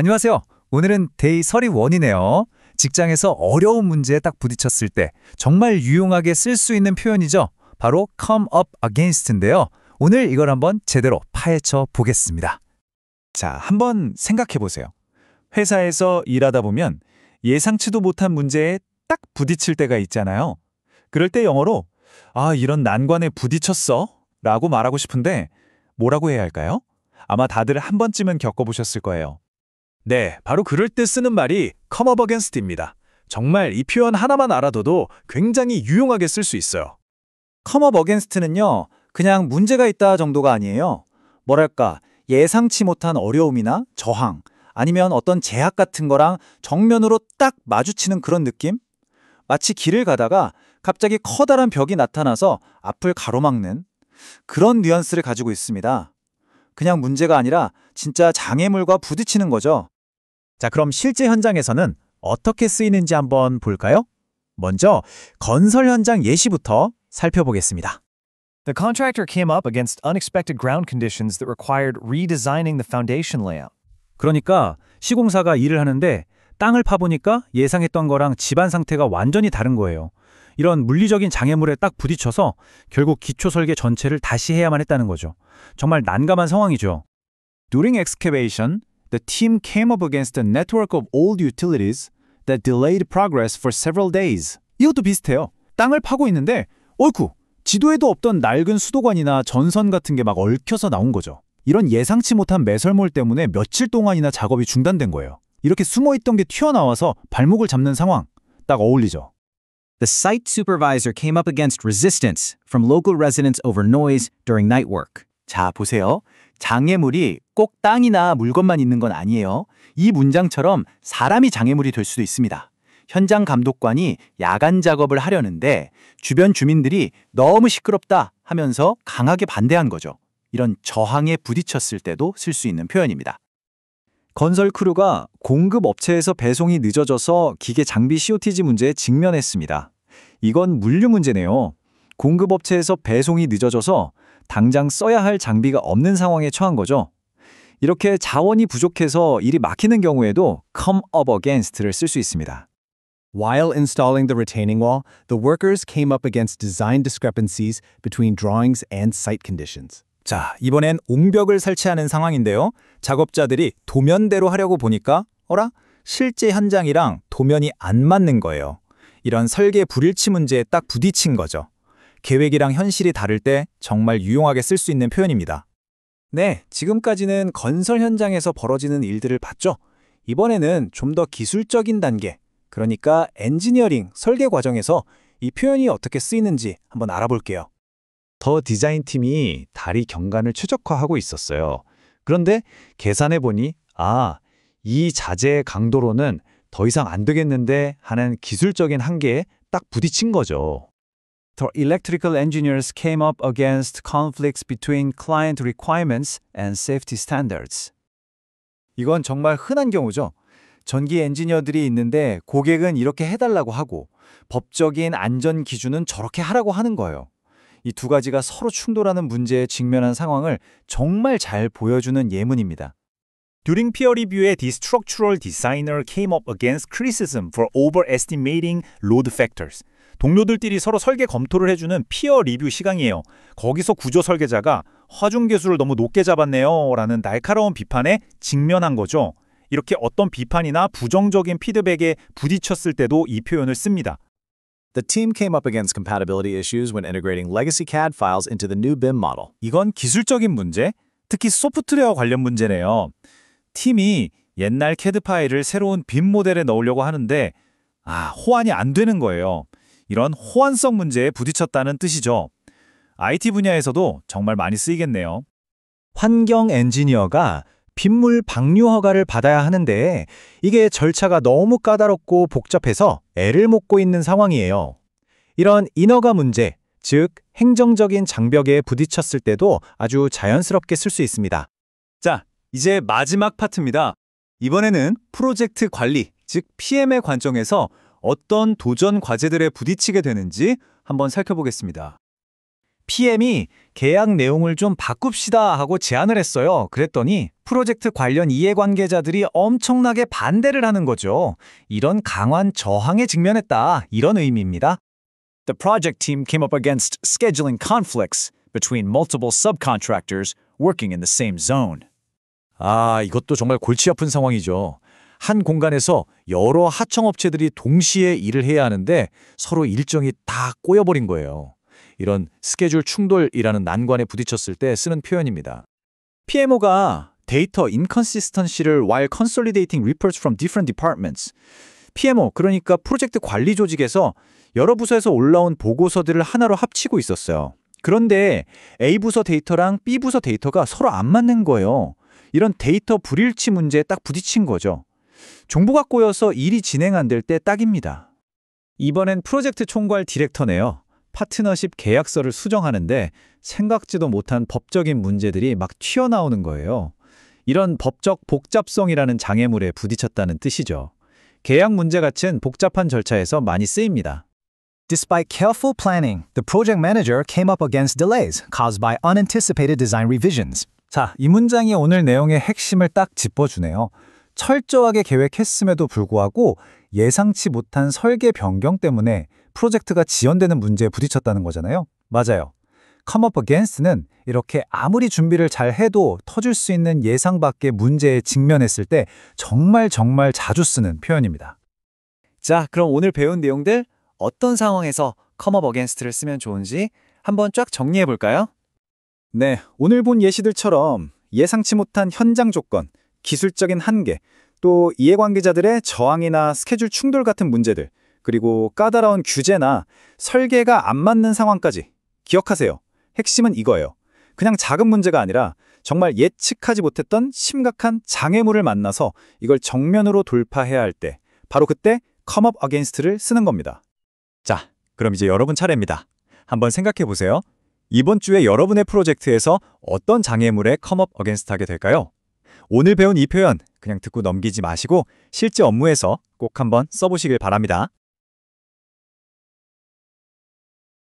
안녕하세요. 오늘은 데이 31이네요. 직장에서 어려운 문제에 딱 부딪혔을 때 정말 유용하게 쓸 수 있는 표현이죠. 바로 come up against인데요. 오늘 이걸 한번 제대로 파헤쳐 보겠습니다. 자, 한번 생각해 보세요. 회사에서 일하다 보면 예상치도 못한 문제에 딱 부딪힐 때가 있잖아요. 그럴 때 영어로 이런 난관에 부딪혔어 라고 말하고 싶은데 뭐라고 해야 할까요? 아마 다들 한 번쯤은 겪어보셨을 거예요. 네, 바로 그럴 때 쓰는 말이 come up against입니다. 정말 이 표현 하나만 알아둬도 굉장히 유용하게 쓸 수 있어요. come up against는요, 그냥 문제가 있다 정도가 아니에요. 뭐랄까, 예상치 못한 어려움이나 저항, 아니면 어떤 제약 같은 거랑 정면으로 딱 마주치는 그런 느낌? 마치 길을 가다가 갑자기 커다란 벽이 나타나서 앞을 가로막는 그런 뉘앙스를 가지고 있습니다. 그냥 문제가 아니라 진짜 장애물과 부딪히는 거죠. 자, 그럼 실제 현장에서는 어떻게 쓰이는지 한번 볼까요? 먼저 건설 현장 예시부터 살펴보겠습니다. The contractor came up against unexpected ground conditions that required redesigning the foundation layout. 그러니까 시공사가 일을 하는데 땅을 파보니까 예상했던 거랑 집안 상태가 완전히 다른 거예요. 이런 물리적인 장애물에 딱 부딪혀서 결국 기초 설계 전체를 다시 해야만 했다는 거죠. 정말 난감한 상황이죠. During excavation, the team came up against a network of old utilities that delayed progress for several days. 이것도 비슷해요. 땅을 파고 있는데 어이쿠! 지도에도 없던 낡은 수도관이나 전선 같은 게 막 얽혀서 나온 거죠. 이런 예상치 못한 매설물 때문에 며칠 동안이나 작업이 중단된 거예요. 이렇게 숨어있던 게 튀어나와서 발목을 잡는 상황, 딱 어울리죠. The site supervisor came up against resistance from local residents over noise during night work. 자, 보세요. 장애물이 꼭 땅이나 물건만 있는 건 아니에요. 이 문장처럼 사람이 장애물이 될 수도 있습니다. 현장 감독관이 야간 작업을 하려는데 주변 주민들이 너무 시끄럽다 하면서 강하게 반대한 거죠. 이런 저항에 부딪혔을 때도 쓸 수 있는 표현입니다. 건설 크루가 공급 업체에서 배송이 늦어져서 기계 장비 COTG 문제에 직면했습니다. 이건 물류 문제네요. 공급 업체에서 배송이 늦어져서 당장 써야 할 장비가 없는 상황에 처한 거죠. 이렇게 자원이 부족해서 일이 막히는 경우에도 come up against를 쓸 수 있습니다. While installing the retaining wall, the workers came up against design discrepancies between drawings and site conditions. 자, 이번엔 옹벽을 설치하는 상황인데요. 작업자들이 도면대로 하려고 보니까 실제 현장이랑 도면이 안 맞는 거예요. 이런 설계 불일치 문제에 딱 부딪힌 거죠. 계획이랑 현실이 다를 때 정말 유용하게 쓸 수 있는 표현입니다. 네, 지금까지는 건설 현장에서 벌어지는 일들을 봤죠. 이번에는 좀 더 기술적인 단계, 그러니까 엔지니어링, 설계 과정에서 이 표현이 어떻게 쓰이는지 한번 알아볼게요. 더 디자인팀이 다리 경관을 최적화하고 있었어요. 그런데 계산해보니 이 자재의 강도로는 더 이상 안 되겠는데 하는 기술적인 한계에 딱 부딪힌 거죠. The electrical engineers came up against conflicts between client requirements and safety standards. 이건 정말 흔한 경우죠. 전기 엔지니어들이 있는데 고객은 이렇게 해달라고 하고 법적인 안전 기준은 저렇게 하라고 하는 거예요. 이 두 가지가 서로 충돌하는 문제에 직면한 상황을 정말 잘 보여주는 예문입니다. During peer review에 the structural designer came up against criticism for overestimating load factors. 동료들끼리 서로 설계 검토를 해주는 피어 리뷰 시간이에요. 거기서 구조 설계자가 화중계수를 너무 높게 잡았네요 라는 날카로운 비판에 직면한 거죠. 이렇게 어떤 비판이나 부정적인 피드백에 부딪혔을 때도 이 표현을 씁니다. The team came up against compatibility issues when integrating legacy CAD files into the new BIM model. 이건 기술적인 문제, 특히 소프트웨어 관련 문제네요. 팀이 옛날 CAD 파일을 새로운 BIM 모델에 넣으려고 하는데 호환이 안 되는 거예요. 이런 호환성 문제에 부딪혔다는 뜻이죠. IT 분야에서도 정말 많이 쓰이겠네요. 환경 엔지니어가 빗물 방류 허가를 받아야 하는데 이게 절차가 너무 까다롭고 복잡해서 애를 먹고 있는 상황이에요. 이런 인허가 문제, 즉 행정적인 장벽에 부딪혔을 때도 아주 자연스럽게 쓸 수 있습니다. 자, 이제 마지막 파트입니다. 이번에는 프로젝트 관리, 즉 PM의 관점에서 어떤 도전 과제들에 부딪히게 되는지 한번 살펴보겠습니다. PM이 계약 내용을 좀 바꿉시다 하고 제안을 했어요. 그랬더니 프로젝트 관련 이해관계자들이 엄청나게 반대를 하는 거죠. 이런 강한 저항에 직면했다. 이런 의미입니다. The project team came up against scheduling conflicts between multiple subcontractors working in the same zone. 아, 이것도 정말 골치 아픈 상황이죠. 한 공간에서 여러 하청업체들이 동시에 일을 해야 하는데 서로 일정이 다 꼬여버린 거예요. 이런 스케줄 충돌이라는 난관에 부딪혔을 때 쓰는 표현입니다. PMO가 데이터 inconsistency를 while consolidating reports from different departments. PMO, 그러니까 프로젝트 관리 조직에서 여러 부서에서 올라온 보고서들을 하나로 합치고 있었어요. 그런데 A 부서 데이터랑 B 부서 데이터가 서로 안 맞는 거예요. 이런 데이터 불일치 문제에 딱 부딪힌 거죠. 정보가 꼬여서 일이 진행 안 될 때 딱입니다. 이번엔 프로젝트 총괄 디렉터네요. 파트너십 계약서를 수정하는데 생각지도 못한 법적인 문제들이 막 튀어나오는 거예요. 이런 법적 복잡성이라는 장애물에 부딪혔다는 뜻이죠. 계약 문제 같은 복잡한 절차에서 많이 쓰입니다. Despite careful planning, the project manager came up against delays caused by unanticipated design revisions. 자, 이 문장이 오늘 내용의 핵심을 딱 짚어주네요. 철저하게 계획했음에도 불구하고 예상치 못한 설계 변경 때문에 프로젝트가 지연되는 문제에 부딪혔다는 거잖아요. 맞아요. come up against는 이렇게 아무리 준비를 잘 해도 터질 수 있는 예상 밖의 문제에 직면했을 때 정말 자주 쓰는 표현입니다. 자, 그럼 오늘 배운 내용들 어떤 상황에서 come up against를 쓰면 좋은지 한번 쫙 정리해 볼까요? 네, 오늘 본 예시들처럼 예상치 못한 현장 조건, 기술적인 한계, 또 이해관계자들의 저항이나 스케줄 충돌 같은 문제들, 그리고 까다로운 규제나 설계가 안 맞는 상황까지 기억하세요. 핵심은 이거예요. 그냥 작은 문제가 아니라 정말 예측하지 못했던 심각한 장애물을 만나서 이걸 정면으로 돌파해야 할 때, 바로 그때 come up against를 쓰는 겁니다. 자, 그럼 이제 여러분 차례입니다. 한번 생각해 보세요. 이번 주에 여러분의 프로젝트에서 어떤 장애물에 come up against 하게 될까요? 오늘 배운 이 표현 그냥 듣고 넘기지 마시고 실제 업무에서 꼭 한번 써보시길 바랍니다.